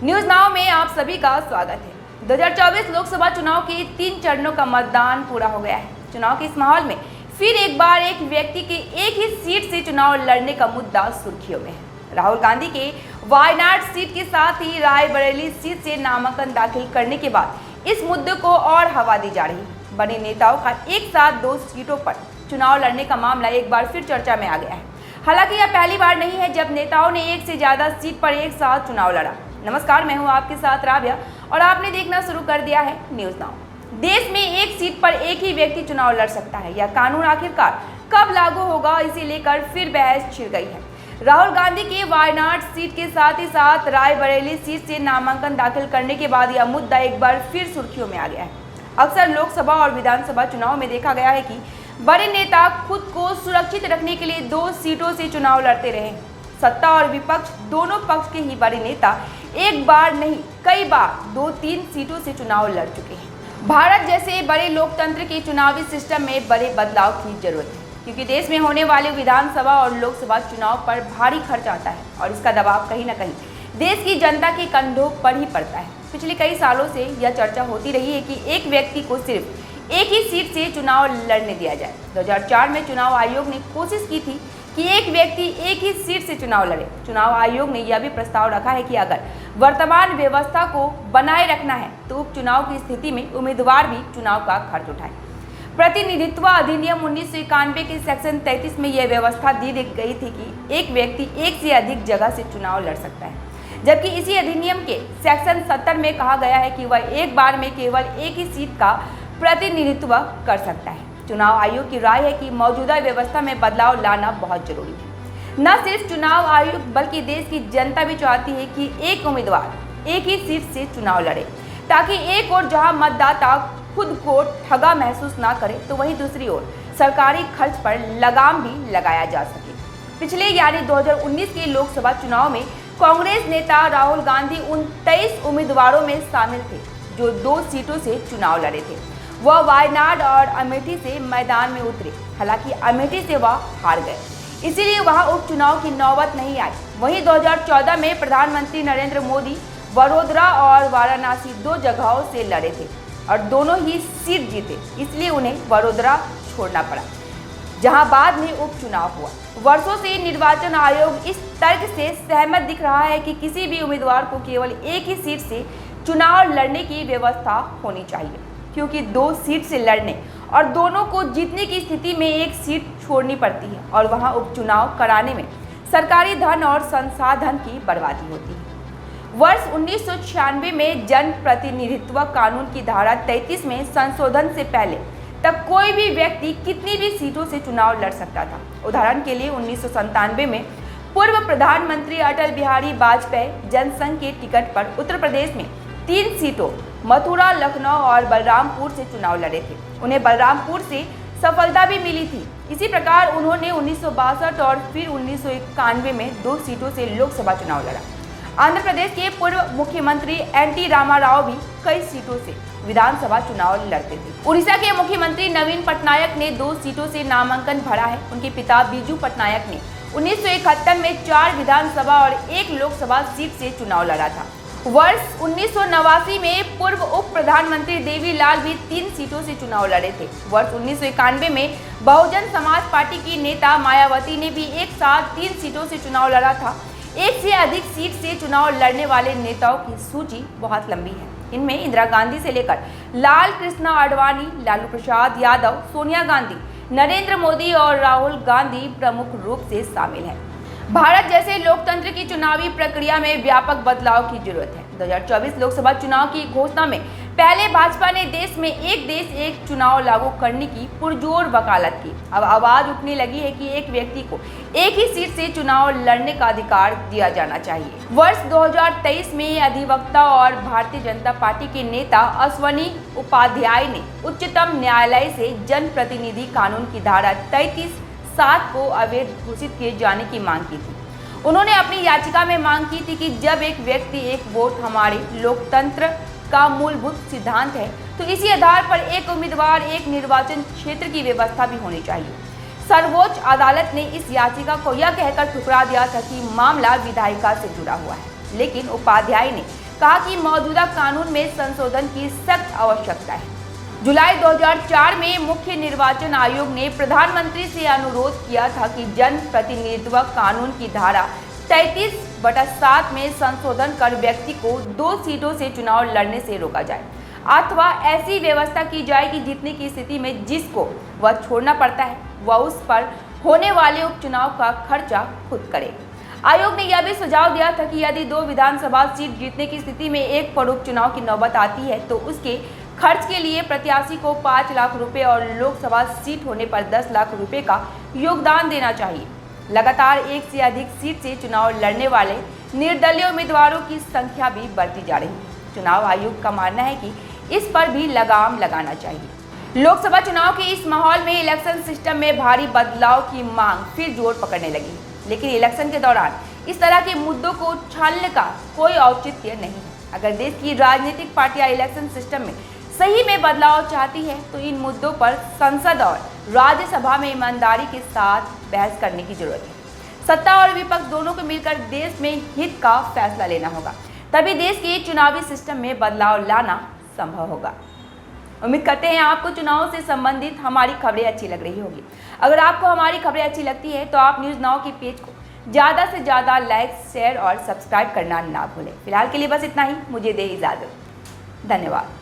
News now में आप सभी का स्वागत है। 2024 लोकसभा चुनाव के 3 चरणों का मतदान पूरा हो गया है। चुनाव के इस माहौल में फिर एक बार एक व्यक्ति के एक ही सीट से चुनाव लड़ने का मुद्दा सुर्खियों में है। राहुल गांधी के वायनाड सीट के साथ ही रायबरेली सीट से नामांकन दाखिल करने के बाद इस मुद्दे को और हवा दी जा रही है। बड़े नेताओं का एक साथ 2 सीटों पर चुनाव लड़ने का मामला एक बार फिर चर्चा में आ गया है। हालांकि यह पहली बार नहीं है जब नेताओं ने एक से ज्यादा सीट पर एक साथ चुनाव लड़ा। नमस्कार, मैं हूं आपके साथ राबिया और आपने देखना शुरू कर दिया है न्यूज नाउ। देश में एक सीट पर एक ही व्यक्ति चुनाव लड़ सकता है। यह कानून आखिरकार कब लागू होगा, इसे लेकर फिर बहस छिड़ गई है। राहुल गांधी की वायनाड सीट के साथ ही साथ रायबरेली सीट से नामांकन दाखिल करने के बाद यह मुद्दा एक बार फिर सुर्खियों में आ गया है। अक्सर लोकसभा और विधानसभा चुनाव में देखा गया है कि बड़े नेता खुद को सुरक्षित रखने के लिए 2 सीटों से चुनाव लड़ते रहे। सत्ता और विपक्ष दोनों पक्ष के ही बड़े नेता एक बार नहीं कई बार 2-3 सीटों से चुनाव लड़ चुके हैं। भारत जैसे बड़े लोकतंत्र के चुनावी सिस्टम में बड़े बदलाव की जरूरत है, क्योंकि देश में होने वाले विधानसभा और लोकसभा चुनाव पर भारी खर्च आता है और इसका दबाव कहीं न कहीं देश की जनता के कंधों पर ही पड़ता है। पिछले कई सालों से यह चर्चा होती रही है कि एक व्यक्ति को सिर्फ एक ही सीट से चुनाव लड़ने दिया जाए। 2004 में चुनाव आयोग ने कोशिश की थी कि एक व्यक्ति एक ही सीट से चुनाव लड़े। चुनाव आयोग ने यह भी प्रस्ताव रखा है कि अगर वर्तमान व्यवस्था को बनाए रखना है तो उपचुनाव की स्थिति में उम्मीदवार भी चुनाव का खर्च उठाए। प्रतिनिधित्व अधिनियम 1991 के सेक्शन 33 में यह व्यवस्था दी गई थी कि एक व्यक्ति एक से अधिक जगह से चुनाव लड़ सकता है, जबकि इसी अधिनियम के सेक्शन 70 में कहा गया है कि वह एक बार में केवल एक ही सीट का प्रतिनिधित्व कर सकता है। चुनाव आयोग की राय है कि मौजूदा व्यवस्था में बदलाव लाना बहुत जरूरी है। न सिर्फ चुनाव आयोग बल्कि देश की जनता भी चाहती है कि एक उम्मीदवार एक ही सीट से चुनाव लड़े, ताकि एक ओर जहां मतदाता खुद को ठगा महसूस ना करे तो वहीं दूसरी ओर सरकारी खर्च पर लगाम भी लगाया जा सके। पिछले यानी 2019 के लोकसभा चुनाव में कांग्रेस नेता राहुल गांधी उन 23 उम्मीदवारों में शामिल थे जो 2 सीटों से चुनाव लड़े थे। वह वायनाड और अमेठी से मैदान में उतरे। हालांकि अमेठी से वह हार गए, इसीलिए वहां उपचुनाव की नौबत नहीं आई। वहीं 2014 में प्रधानमंत्री नरेंद्र मोदी वडोदरा और वाराणसी 2 जगहों से लड़े थे और दोनों ही सीट जीते, इसलिए उन्हें वडोदरा छोड़ना पड़ा, जहां बाद में उपचुनाव हुआ। वर्षों से निर्वाचन आयोग इस तर्क से सहमत दिख रहा है कि किसी भी उम्मीदवार को केवल एक ही सीट से चुनाव लड़ने की व्यवस्था होनी चाहिए, क्योंकि 2 सीट से लड़ने और दोनों को जीतने की स्थिति में एक सीट छोड़नी पड़ती है और वहां उपचुनाव कराने में सरकारी धन और संसाधन की बर्बादी होती है। वर्ष 1996 में जन प्रतिनिधित्व कानून की धारा 33 में संशोधन से पहले तक कोई भी व्यक्ति कितनी भी सीटों से चुनाव लड़ सकता था। उदाहरण के लिए 1997 में पूर्व प्रधानमंत्री अटल बिहारी वाजपेयी जनसंघ के टिकट पर उत्तर प्रदेश में 3 सीटों मथुरा, लखनऊ और बलरामपुर से चुनाव लड़े थे। उन्हें बलरामपुर से सफलता भी मिली थी। इसी प्रकार उन्होंने 1962 और फिर 1991 में 2 सीटों से लोकसभा चुनाव लड़ा। आंध्र प्रदेश के पूर्व मुख्यमंत्री एनटी रामाराव भी कई सीटों से विधानसभा चुनाव लड़ते थे। उड़ीसा के मुख्यमंत्री नवीन पटनायक ने 2 सीटों से नामांकन भरा है। उनके पिता बीजू पटनायक ने 1971 में 4 विधानसभा और 1 लोकसभा सीट से चुनाव लड़ा था। वर्ष 1989 में पूर्व उप प्रधानमंत्री देवीलाल भी 3 सीटों से चुनाव लड़े थे। वर्ष 1991 में बहुजन समाज पार्टी की नेता मायावती ने भी एक साथ 3 सीटों से चुनाव लड़ा था। एक से अधिक सीट से चुनाव लड़ने वाले नेताओं की सूची बहुत लंबी है। इनमें इंदिरा गांधी से लेकर लाल कृष्ण आडवाणी, लालू प्रसाद यादव, सोनिया गांधी, नरेंद्र मोदी और राहुल गांधी प्रमुख रूप से शामिल हैं। भारत जैसे लोकतंत्र की चुनावी प्रक्रिया में व्यापक बदलाव की जरूरत है। 2024 लोकसभा चुनाव की घोषणा में पहले भाजपा ने देश में एक देश एक चुनाव लागू करने की पुरजोर वकालत की। अब आवाज उठने लगी है कि एक व्यक्ति को एक ही सीट से चुनाव लड़ने का अधिकार दिया जाना चाहिए। वर्ष 2023 में अधिवक्ता और भारतीय जनता पार्टी के नेता अश्वनी उपाध्याय ने उच्चतम न्यायालय से जनप्रतिनिधि कानून की धारा 33(7) को अवैध घोषित किए जाने की मांग की थी। उन्होंने अपनी याचिका में मांग की थी कि जब एक व्यक्ति एक वोट हमारे लोकतंत्र का मूलभूत सिद्धांत है, तो इसी आधार पर एक उम्मीदवार एक निर्वाचन क्षेत्र की व्यवस्था भी होनी चाहिए। सर्वोच्च अदालत ने इस याचिका को यह कहकर ठुकरा दिया था कि मामला विधायिका से जुड़ा हुआ है, लेकिन उपाध्याय ने कहा कि मौजूदा कानून में संशोधन की सख्त आवश्यकता है। जुलाई 2004 में मुख्य निर्वाचन आयोग ने प्रधानमंत्री से अनुरोध किया था कि जन प्रतिनिधित्व कानून की धारा 33/7 में संशोधन कर व्यक्ति को 2 सीटों से चुनाव लड़ने से रोका जाए अथवा ऐसी व्यवस्था की जाए कि जीतने की स्थिति में जिसको वह छोड़ना पड़ता है वह उस पर होने वाले उपचुनाव का खर्चा खुद करे। आयोग ने यह भी सुझाव दिया था कि यदि 2 विधानसभा सीट जीतने की स्थिति में एक पर उपचुनाव की नौबत आती है तो उसके खर्च के लिए प्रत्याशी को 5 लाख रुपए और लोकसभा सीट होने पर 10 लाख रुपए का योगदान देना चाहिए। लगातार एक से अधिक सीट से चुनाव लड़ने वाले निर्दलीय उम्मीदवारों की संख्या भी बढ़ती जा रही है। चुनाव आयोग का मानना है कि इस पर भी लगाम लगाना चाहिए। लोकसभा चुनाव के इस माहौल में इलेक्शन सिस्टम में भारी बदलाव की मांग फिर जोर पकड़ने लगी, लेकिन इलेक्शन के दौरान इस तरह के मुद्दों को उछालने का कोई औचित्य नहीं है। अगर देश की राजनीतिक पार्टियां इलेक्शन सिस्टम में सही में बदलाव चाहती है तो इन मुद्दों पर संसद और राज्यसभा में ईमानदारी के साथ बहस करने की जरूरत है। सत्ता और विपक्ष दोनों को मिलकर देश में हित का फैसला लेना होगा, तभी देश के चुनावी सिस्टम में बदलाव लाना संभव होगा। उम्मीद करते हैं आपको चुनाव से संबंधित हमारी खबरें अच्छी लग रही होगी। अगर आपको हमारी खबरें अच्छी लगती है तो आप न्यूज़ नाउ के पेज को ज़्यादा से ज़्यादा लाइक, शेयर और सब्सक्राइब करना ना भूलें। फिलहाल के लिए बस इतना ही, मुझे दे इजाज़त। धन्यवाद।